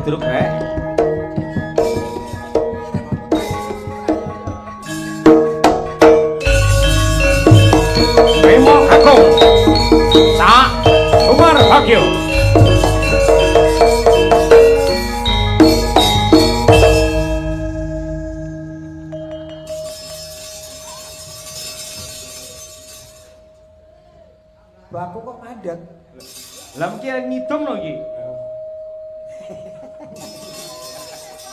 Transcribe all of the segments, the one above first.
Ludruk rek. Bimo Kakung. Sak Umar Bagyo. Baku kok mandek. Lah mesti ngidung lho iki.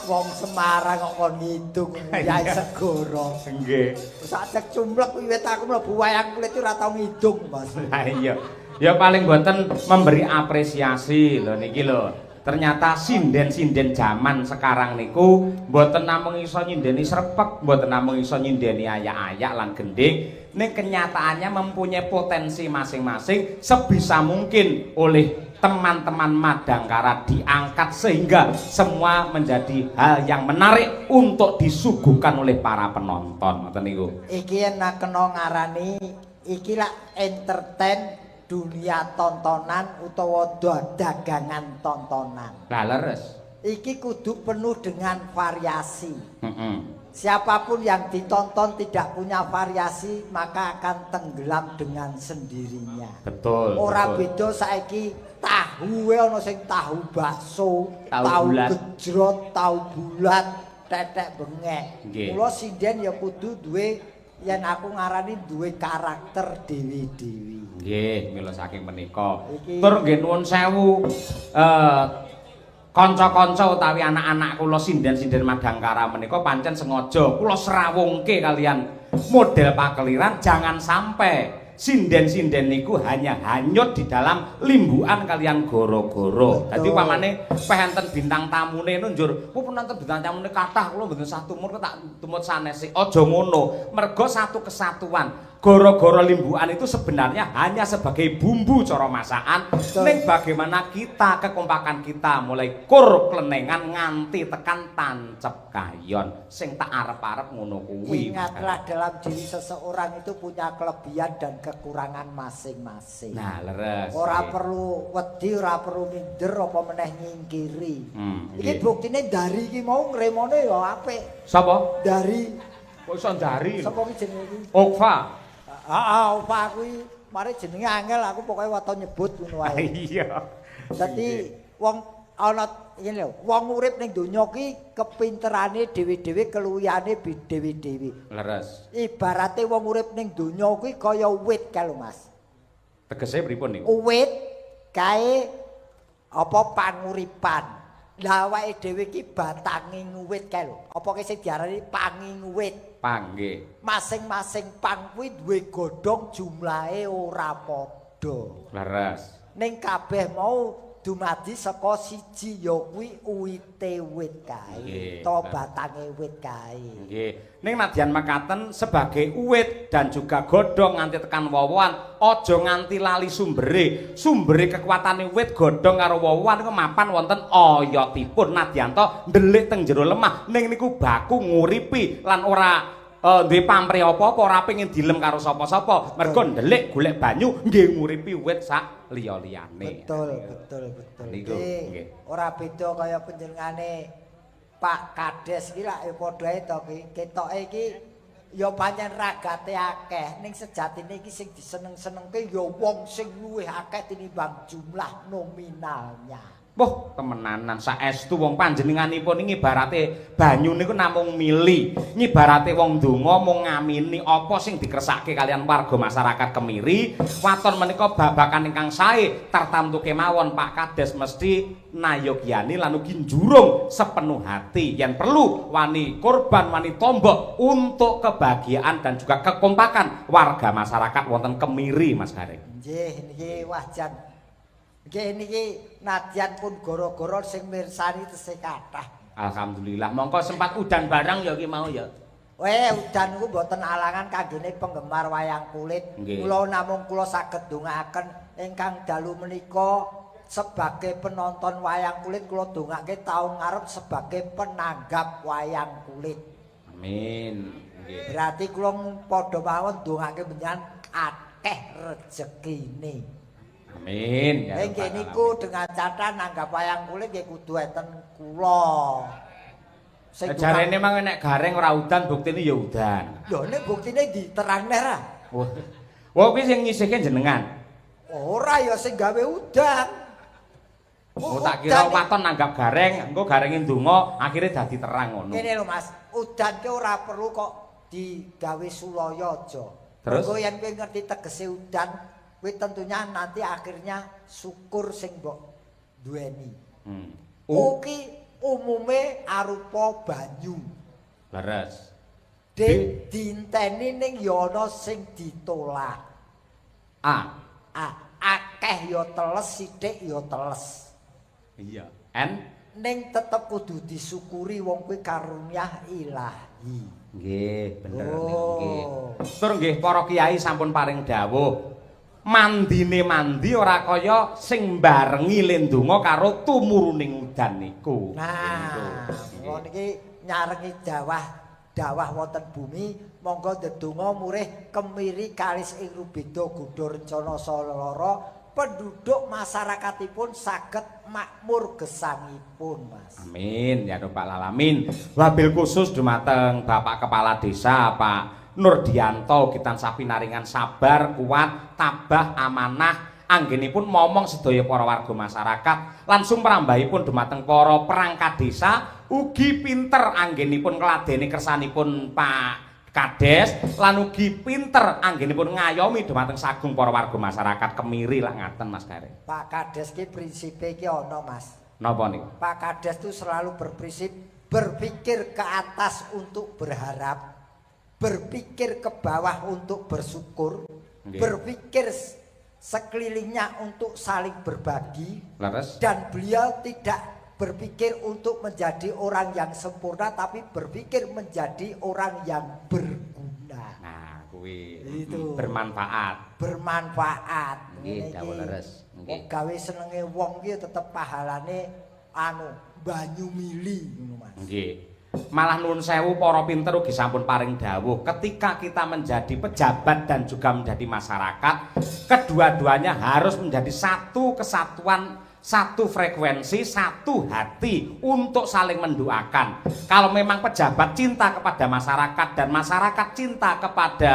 Wong Semarang kok kon ngidung Yai Segoro. Nggih. Sak cek cumlek wiwit aku mlebu wayang kulit ora tau ngidung, Mas. Lah iya. Ya paling mboten memberi apresiasi lho niki lho. Ternyata sinden-sinden zaman sekarang niku mboten namung iso nyindeni srepek, mboten namung iso nyindeni ayak-ayak lan gending, ning kenyataannya mempunyai potensi masing-masing sebisa mungkin oleh teman-teman Madangkara diangkat sehingga semua menjadi hal yang menarik untuk disuguhkan oleh para penonton. Ngoten niku. Iki yen kena ngarani iki lak entertain dunia tontonan utawa dagangan tontonan. Lah leres. Iki kudu penuh dengan variasi. Heeh. Siapapun yang ditonton tidak punya variasi maka akan tenggelam dengan sendirinya. Betul. Ora betul. beda saiki tahu ana sing tahu bakso, Tahu bulat. gejrot, tahu bulat, tetek bengek. Nggih. Mula sinden ya kudu duwe yen aku ngarani duwe karakter dewi-dewi. Nggih, mila saking menika. Iki- Tur nggih nuwun sewu kanca-kanca utawi anak-anak kula sinden-sinden Madangkara menika pancen sengaja kula serawungke kalian model pakeliran jangan sampai sinden-sinden niku hanya hanyut di dalam limbukan kalian goro-goro. Dadi upamane peh enten bintang tamune njur, "Ku penonton bintang tamune kathah kula mboten satu umur tak tumut sanesih." Aja ngono, mergo satu kesatuan. Goro-goro limbukan itu sebenarnya hanya sebagai bumbu cara masakan. Ning bagaimana kita kekompakan kita mulai kur klenengan nganti tekan tancep kayon sing tak arep-arep ngono kuwi. Ingatlah dalam diri seseorang itu punya kelebihan dan kekurangan masing-masing. Nah, leres. Ora nggih. perlu wedi, ora perlu minder apa meneh nyingkiri. Iki nggih. buktine dari iki mau ngremone ya apik. Sapa? Dari Kok iso ndari? sapa ki jenenge iki? Okva. Heeh, opa kuwi mari jenenge angel aku pokoke wato nyebut ngono wae. Iya. Dadi wong ana ngene lho, wong urip ning donya ki kepinterane dhewe-dhewe keluwihane dhewe-dhewe. Leres. Ibarate wong urip ning donya kuwi kaya wit kae lho Mas. Tegese pripun niku? Wit kae apa panguripan. Lah awake dhewe ki batanging wit kae lho. Apa ki sing diarani panging wit. Panggih. Masing-masing pang kuwi duwe godhong jumlahe ora padha. Leres. Ning kabeh mau dumadi saka siji ya kuwi uwite wit kae. Nggih, To bener. batange wit kae. Nggih. Ning nadyan mekaten sebagai uwit dan juga godhong nganti tekan wowoan, aja nganti lali sumbere. Sumbere kekuatane wit godhong karo wowoan iku mapan wonten oyotipun nadyan to ndelik teng jero lemah. Ning niku baku nguripi lan ora duwe pamrih apa-apa, ora pengin dilem karo sapa-sapa. Mergo ndelik golek banyu nggih nguripi wit sak liya-liyane. Betul. Niku, Iki nggih. ora beda kaya panjenengane Pak Kades iki lak ya padha ae to ki. Ketoke iki ya pancen ragate akeh ning sejatine iki sing diseneng-senengke ya wong sing luwih akeh tinimbang jumlah nominalnya. Wah, temenanan saestu wong panjenenganipun iki ibarate banyu niku namung mili. Ngibarate wong donga mung ngamini apa sing dikersake kalian warga masyarakat Kemiri. Waton menika babakan ingkang sae tartamtu kemawon Pak Kades mesti nayogyani lan ugi njurung sepenuh hati yen perlu wani korban wani tombok untuk kebahagiaan dan juga kekompakan warga masyarakat wonten Kemiri Mas Garing. Nggih niki wajan. Nggih niki nadyan pun goro-goro sing mirsani tesih kathah. Alhamdulillah. Mongko sempat udan barang ya ki mau ya. Udan niku mboten alangan kanggone penggemar wayang kulit. Nggih. Kula namung kula saged ndongaaken ingkang dalu menika sebagai penonton wayang kulit kula dongake taun ngarep sebagai penanggap wayang kulit. Amin. Nggih. Berarti kula padha mawon ndongake menyan akeh rezekine. Amin. Ya Nggih niku dengan catatan nanggap wayang kulit nggih kudu enten kula. Sing jarene mang nek gareng ora udan buktine ya udan. Lho nek buktine diterangne ra. Wah kuwi sing nyisihke jenengan. Ora ya sing gawe udan. Oh tak kira waton nanggap gareng, engko garenge ndonga akhire dadi terang ngono. Ngene lho Mas, udan ki ora perlu kok digawe sulaya aja. Terus Mergo yen kowe ngerti tegese udan, kowe tentunya nanti akhirnya syukur sing mbok duweni. Ki umume arupa banyu. Leres. Diinteni ning ya ana sing ditolak. Akeh ya teles, sithik ya teles. Iya. Ning tetep kudu disyukuri wong kuwi karunia ilahi. Nggih, bener nggih. Tur nggih para kiai sampun paring dawuh. Mandine mandi ora kaya sing barengi lendonga karo tumuruning udan niku. Nah, kula niki nyarengi dawah wonten bumi, monggo ndedonga murih kemiri kalis ing rubeda gudha rencana salara. Penduduk masyarakatipun saged makmur gesangipun, Mas. Amin ya rabbal alamin. Wabil khusus dumateng Bapak Kepala Desa Pak Nurdianto Gitan Sapinaringan sabar, kuat, tabah, amanah anggenipun momong sedaya para warga masyarakat langsung prambahipun dumateng para perangkat desa ugi pinter anggenipun ngladeni kersanipun Pak Kades lan ugi pinter anggenipun ngayomi dumateng sagung para warga masyarakat kemiri lah ngaten Mas Gareng. Pak Kades ki prinsipe ki ana Mas. Napa niku? Pak Kades itu selalu berprinsip berpikir ke atas untuk berharap, berpikir ke bawah untuk bersyukur, berpikir sekelilingnya untuk saling berbagi. Leres. Dan beliau tidak berpikir untuk menjadi orang yang sempurna tapi berpikir menjadi orang yang berguna. Nah, kuwi itu bermanfaat. Bermanfaat. Nggih, dawuh leres. Nggih. Gawe senenge wong ki tetep pahalane banyu mili ngono Mas. Nggih. Malah nuwun sewu para pinter ugi sampun paring dawuh ketika kita menjadi pejabat dan juga menjadi masyarakat kedua-duanya harus menjadi satu kesatuan, satu frekuensi, satu hati untuk saling mendoakan. Kalau memang pejabat cinta kepada masyarakat dan masyarakat cinta kepada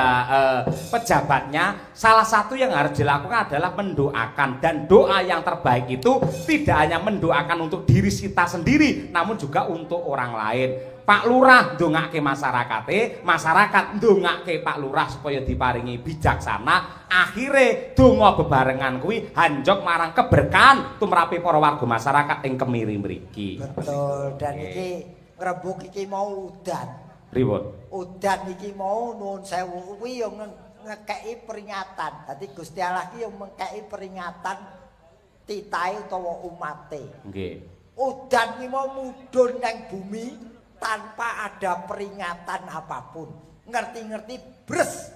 pejabatnya, salah satu yang harus dilakukan adalah mendoakan. Dan doa yang terbaik itu tidak hanya mendoakan untuk diri kita sendiri, namun juga untuk orang lain. Pak Lurah ndongake masyarakate, masyarakat ndongake Pak Lurah supaya diparingi bijaksana. Akhire donga bebarengan kuwi hanjok marang keberkahan tumrape para warga masyarakat ing kemiri mriki. Betul, dan iki ngrebuk iki mau udan. Pripun? Udan iki mau nuwun sewu kuwi yo ngekeki peringatan. Dadi Gusti Allah ki yo mengkeki peringatan titahe utawa umate. Nggih. Udan ki mau mudhun nang bumi tanpa ada peringatan apapun. Ngerti-ngerti bres.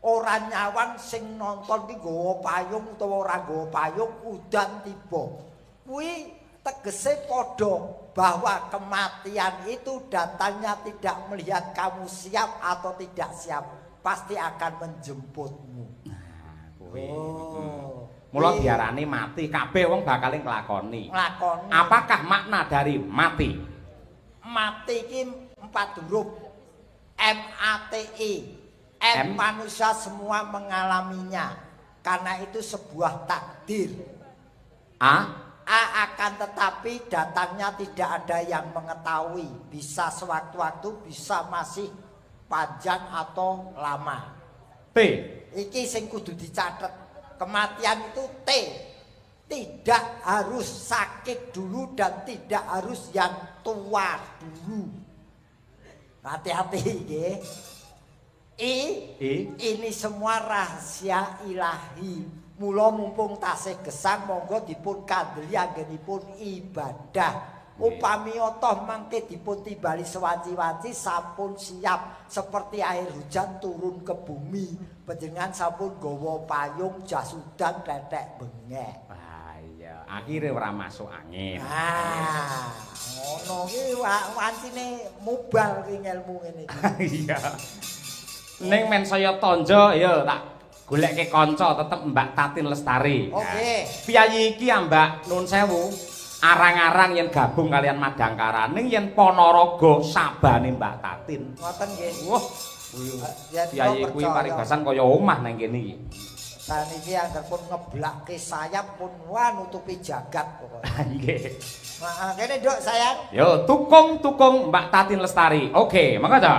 Ora nyawang sing nonton ki nggawa payung utawa ora nggawa payung udan tiba. Kuwi tegese padha bahwa kematian itu datangnya tidak melihat kamu siap atau tidak siap, pasti akan menjemputmu. Nah, kuwi. Mula diarani mati, kabeh wong bakal nglakoni. Nglakoni. Apakah makna dari mati? Mati iki 4 huruf. M-A-T-I. M manusia semua mengalaminya. Karena itu sebuah takdir. A akan tetapi datangnya tidak ada yang mengetahui. Bisa sewaktu-waktu, bisa masih panjang atau lama. T. Iki sing kudu dicatet. Kematian itu T. Tidak harus sakit dulu dan tidak harus yang tua dulu. Hati-hati nggih. Ini semua rahasia ilahi. Mula mumpung tasih gesang monggo dipun kandeli anggenipun ibadah. Upami toh mangke dipun timbali sewanci-wanci sampun siap seperti air hujan turun ke bumi. Panjenengan sampun gawa payung jas udan tetek bengek. Iya, akhirnya ora masuk angin. Ah, ngono ki wancine mubal ki ngelmu ngene iki. Iya. Ning men saya tonjo ya tak Goleke kanca tetep Mbak Tatin Lestari. Oke. Piyayi iki Mbak nun sewu. Arang-arang yen gabung kalian Madangkara ning yen Ponorogo sabane Mbak Tatin. Ngoten nggih. Wah. Piyayi kuwi paribasan kaya omah nang kene iki. Saniki anggerpun ngeblakke sayap pun wah nutupi jagat pokoke. Nggih. Nah, kene Nduk sayang. Yo tukung Mbak Tatin Lestari. Oke, mangga ta.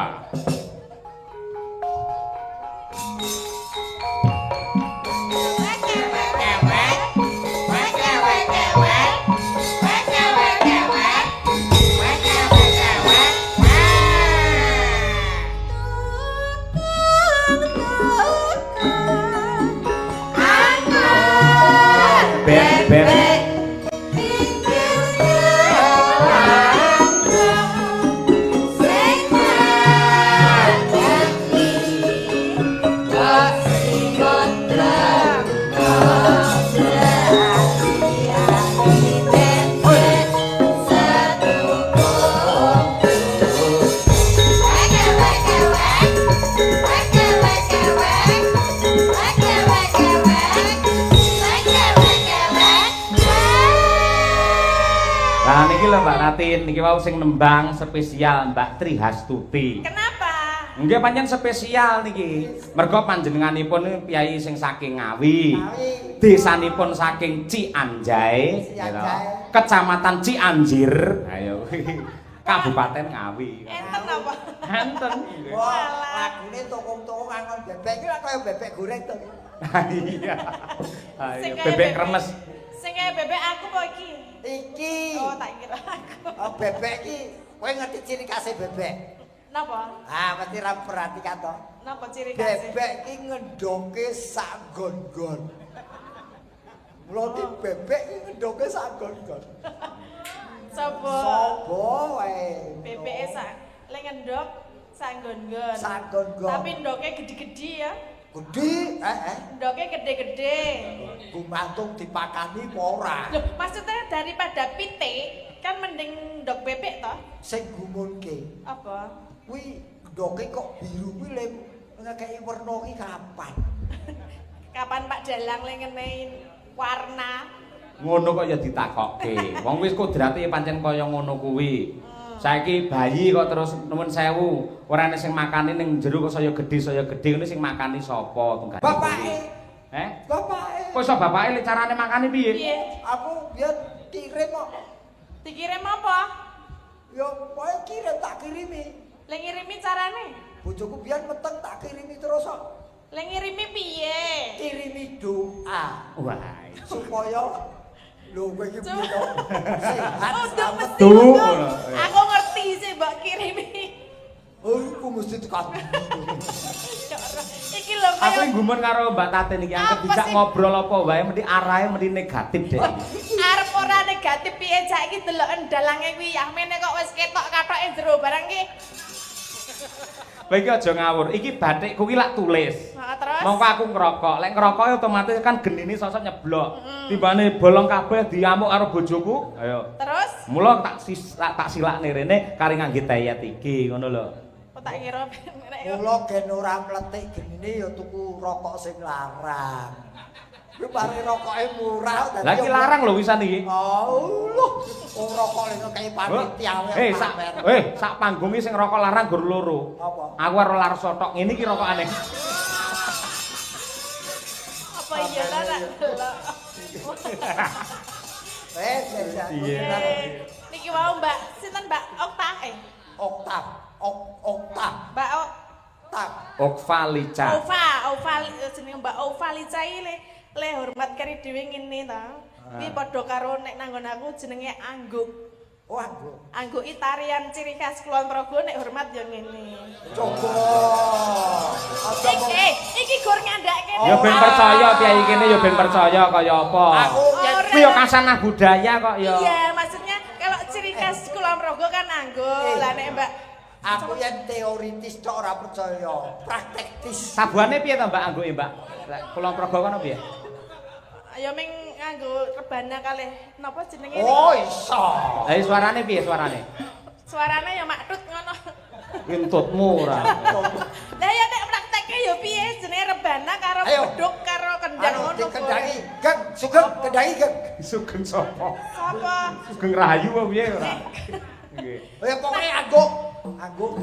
Mbak Tatin niki wau sing nembang spesial Mbak Trihastuti. Kenapa? Nggih pancen spesial niki. Mergo panjenenganipun piyai sing saking Ngawi. Desanipun saking Cianjay, Kecamatan Cianjir. Ayo. Kabupaten Ngawi. Enten apa? Enten. Wah, lagune tokong-tokong angon bebek iki kaya bebek goreng to. Iya. Ayo bebek kremes. Sing kaya bebek aku kok iki. Iki. Oh, tak kira aku. Oh, bebek iki kowe ngerti ciri khasé bebek? Napa? Ah, mesti ra perhatikan to. Napa ciri khasé? Bebek iki ngendoke sak gon-gon. Mloti bebek iki ngendoke sak gon-gon. Sopo? Sopo wae. Bebeke sak lek ngendok sak nggon-nggon. Sak gon-gon. Tapi ndoke gede-gede ya. Gede, Ndoke gede-gede. Gumantung dipakani apa ora? Loh, maksudnya daripada pitik kan mending ndok bebek toh? Sing gumunke. Apa? Kuwi ndoke kok biru kuwi le ngekeki werna iki kapan? Kapan Pak Dalang le ngenein warna? Ngono kok ya ditakokke. Wong wis kodrate pancen kaya ngono kuwi. Saiki bayi kok terus nuwun sewu, ora ana sing makani ning jero kok saya gedhe ngene sing makani sapa tunggane. Bapake. Bapake. Kok iso bapake lek carane makani piye? Piye? Aku biyen kirim kok. Dikirim apa? Ya pokoke kirim tak kirimi. Le ngirimi carane? Bojoku biyen meteng tak kirimi terus kok. Le ngirimi piye? Kirimi doa. Wah, supaya lho kowe iki piye to? Sehat. Udah mesti Tuh. Aku ngerti sih mbak kirimi. Oh, iku mesti tekan. Iki lho aku kaya gumun karo Mbak Tatin iki angkat Apa dijak sih? ngobrol apa wae mesti arahe mesti negatif deh. arep ora negatif piye jak iki deloken dalange kuwi Yahmene kok wis ketok katoke jero barang ki. Kowe iki aja ngawur. Iki batikku ki lak tulis. Nah, terus Mongko aku ngerokok. Lek ngerokok otomatis kan genine sosok nyeblok. Timbane bolong kabeh diamuk karo bojoku. Ayo. terus Mula tak silakne rene kari ngangge tayat iki ngono lho. kok tak kira nek Kula gen ora mletik genine ya tuku rokok sing larang. Kuwi pare rokoke murah dadi. Lah iki larang lho wisan iki. Oh, lho. Wong rokok lek kaya panitia wae. Sak panggung iki sing rokok larang gur loro. Apa? Aku karo Larso tok. Ngene iki rokokane. apa iya ta tak delok. Iya. Niki wau Mbak, sinten Mbak Okta Oktav. Oktav. Mbak Tak. Okvalica. Ova jenenge Mbak Ova Lica iki le hormat kari dhewe ngene ta. Kuwi padha karo nek nanggon aku jenenge angguk. Wah, Bu. Angguk iki tarian ciri khas Kulon Progo nek hormat ya ngene. Coba. Aja mong Iki gur ngandake. Ya ben percaya piye kene ya ben percaya kaya apa. aku yen Kuwi ya kasanah budaya kok ya. Iya, maksudnya kalau ciri khas Kulon Progo kan angguk. Lah nek Mbak aku yen teoritis tok ora percaya, praktektis. Sabuane piye to Mbak anggoke Mbak? Lek Kulon Progo kono piye? ya ming nganggo rebana kalih napa jenenge? Oh, iso. Lah suarane piye suarane? Suarane ya maktut ngono. Intutmu ora. Lah ya nek praktekke ya piye jenenge rebana karo karo Ayo. beduk karo kendang Anu ngono. dikendangi, Geng, Sugeng kendangi, Geng. Sugeng sapa? Sapa? Sugeng Rahayu apa piye ora? Nggih. Ya pokoknya angguk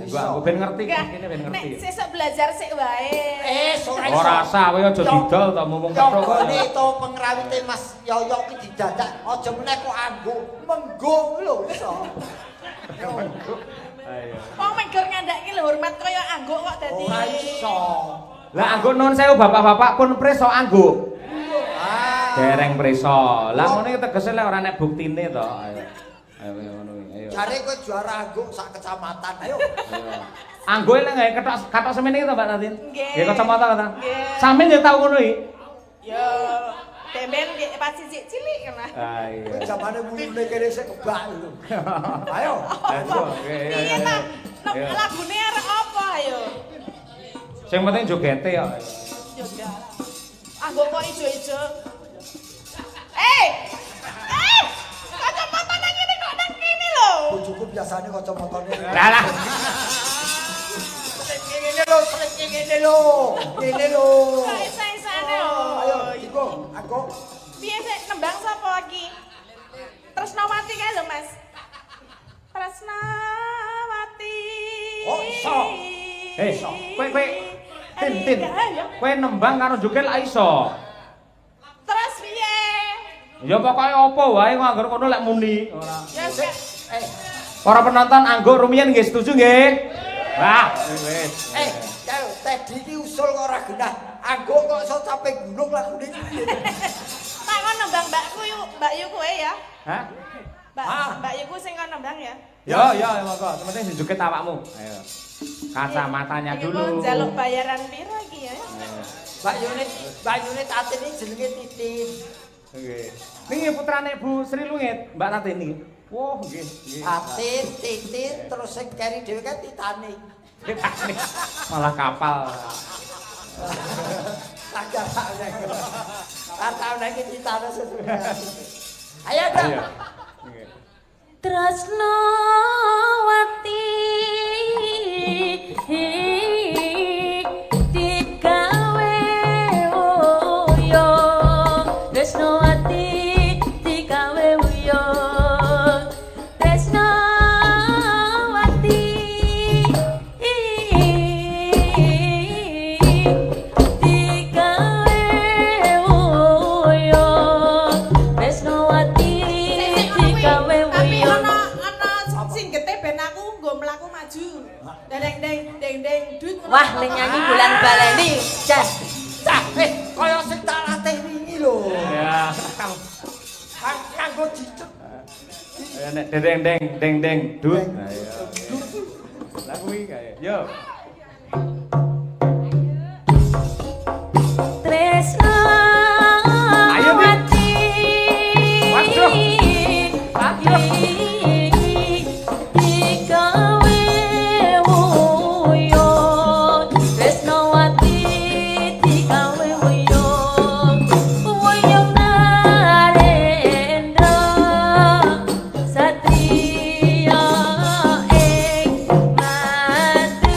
iso. Gua ben ngerti Enggak. kene ben ngerti. Nek sesuk belajar sik wae. Ora iso. Ora usah kowe aja didol to mumung kethok. Yogone to pengrawite Mas Yoyo ki didadak aja meneh kok angguk, menggung lho iso. Ayo. Wong megur ngandhake lho hormat kaya angguk kok dadi. Ora iso. Lah angguk nuwun sewu bapak-bapak pun preso angguk. Ah. Dereng preso. Lah ngono iki tegese lek ora nek buktine to. Ayo. Ayo ngono iki. Ayo. Jare kowe juara angguk sak kecamatan. Ayo. Ayo. Anggo lek gawe kathok semene iki to Mbak Natin? Nggih. Nggih kacamata ta? Nggih. Sampeyan ya tau ngono iki? Yo, temben nggih pas cilik ngono. Ah iya. Kowe jamane mulune kene sik kebak lho. Ayo. Ayo. Piye ta? Lagune arek apa ayo? Sing penting jogete ya. Yo enggak. Angguk kok ijo-ijo. Eh! Kacamata nang ngene kok nang kene lho. Bojoku biasane kacamatane. Lah lah. Ngene lho, ngene lho. Ngene lho. Sae-sae lho. Ayo, Diko, aku. Piye sik nembang sapa iki? Tresnawati kae lho, Mas. Tresnawati. Oh, iso. Iso. Kowe Tin. Kowe nembang karo joget lak iso. Terus piye? Ya pokoke apa wae kok anggere kono lek muni ora. Ya Sik, sik. Para penonton anggo rumiyin nggih setuju nggih? Wah, wis. Tadi iki usul kok ora genah. Angguk kok iso sampe gunung lagune iki piye? Tak kon nembang Mbak Yu kowe ya. Hah? Mbak Yu ku sing kon nembang ya. Ya, monggo. Penting sing joget awakmu. Ayo. Kacamatanya Iki dulu. mau njaluk bayaran piro iki ya? Mbak Yunit Atin iki jenenge Titin. Nggih. Niki putrane Bu Sri Lungit, Mbak Tatini. Wah, nggih. Atin, Titin, terus sing keri dhewe kan Titanic. Titanic. Malah kapal. Kata nek Titanic sesudah. Ayo dong. Nggih. Tresnawati digawe uyo Tresnawati digawe uyo Tresnawati digawe uyo Tresnawati digawe Tapi uyo ana singgete ben aku nggo mlaku maju. Deng deng dut. Wah, ning nyanyi bulan baleni, Jan. Kaya sing tak latih wingi lho. Ya. Kanggo dicet. Ayo nek deng dut. Ayo. Lah kuwi kae. Yo. Tresnawati. Waduh. Digawe wuyo. Tresnawati digawe wuyo. Wuyo Narendra Satria ing Madukara.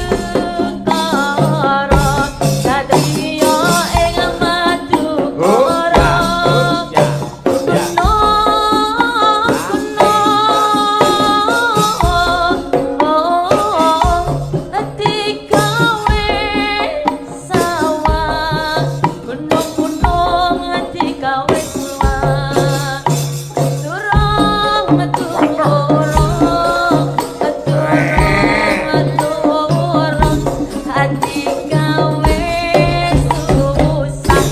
Satria ing Madukara. Ya. Kuno digawe sawah kuno digawe sawah turung hati gawe susah.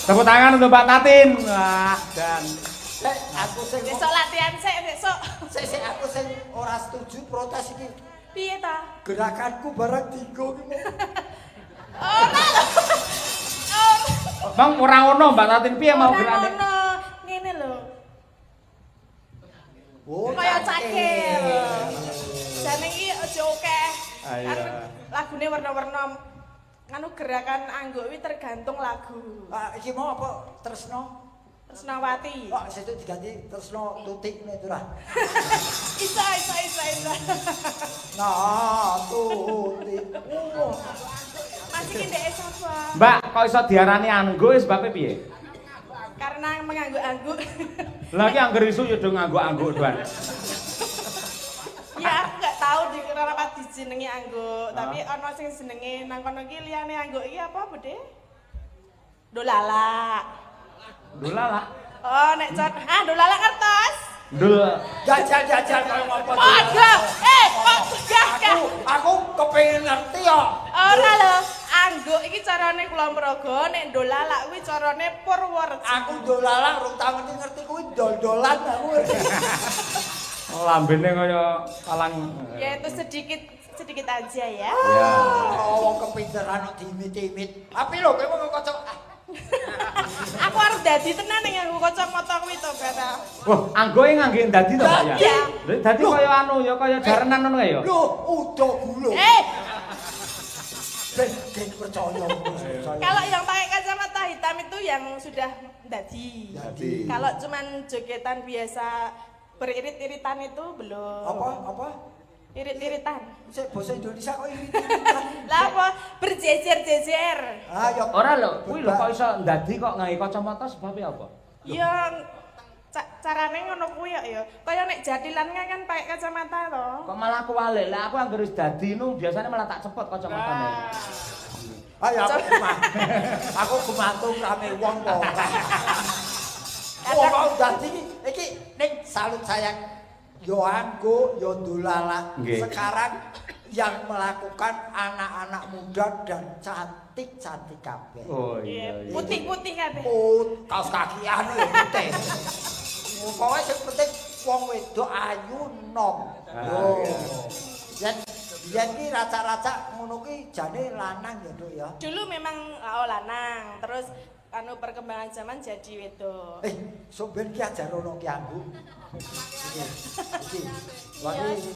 Tepuk tangan untuk Mbak Tatin. Wah, dan Aku sing Besok latihan sik besok. sik aku sing ora setuju protes iki. Piye ta? Gerakanku barang Diko ki. Ora lho. Bang ora ono Mbak Tatin piye mau Ora gerane? ngono. Ngene lho. Oh, Kaya cakil. Jane iki aja akeh. Ayo. Kan lagune warna-warna nganu gerakan angguk kuwi tergantung lagu. Iki mau apa Tresno? Tresnawati. Kok situ diganti Tresno Tutik nek ora. Isa. Nah, Tutik. Masih ki ndek sapa? Mbak, kok iso diarani anggo sebabe piye? Karena mengangguk-angguk. Lah iki angger isu yo do ngangguk-angguk doan. Ya aku gak tahu di kenapa dijenengi angguk, tapi ana sing jenenge nang kono iki liyane angguk iki apa, Bude? Dolala. Dolala. Oh, nek dolala kertas. Dul. Jajal koyo ngopo. Padha. Kok gagah. Aku kepengin ngerti kok. Ora lho, angguk iki carane Kulonprogo, nek dolala kuwi carane Purworejo. Aku dolala rung tau ngerti kuwi dol-dolan aku. Lambene kaya kalang. Ya itu sedikit aja ya. Ya. Oh, kepinteran diimit-imit. Tapi lho kowe mau kocok. Aku arep dadi tenan ning aku kacamata kuwi to, Bata. Wah, anggoe ngangge dadi to, Pak ya? Iya. Lha dadi kaya anu ya kaya jarenan ngono kae ya. Lho, udah gulung. Ben percaya. Kalau yang pakai kacamata hitam itu yang sudah dadi. Kalau cuman jogetan biasa beririt-iritan itu belum. Apa? Irit-iritan. Sik basa Indonesia kok irit-iritan. Lah apa? Berjejer-jejer. Ah, ya. Ora lho, kuwi lho kok iso dadi kok ngangge kacamata sebabe apa? Ya carane ngono kuwi ya. Kaya nek jadilan kan pakai kacamata to. Kok malah aku walik. Lah aku angger wis dadi nu biasane malah tak cepot kacamatane. Ayo aku gumantung rame wong kok. Wong dadi iki ning salut sayang yo anggo yo dolala. Sekarang yang melakukan anak-anak muda dan cantik-cantik kabeh. Oh iya. Putih-putih kabeh. Kaos kakian yo putih. Pokoke sing penting wong wedok ayu nom. Yen ki raca-raca ngono ki jane lanang ya, Nduk ya. Dulu memang lanang, terus perkembangan zaman jadi wedok. Somben ki ajar ono ki anggo. Iki. Lagi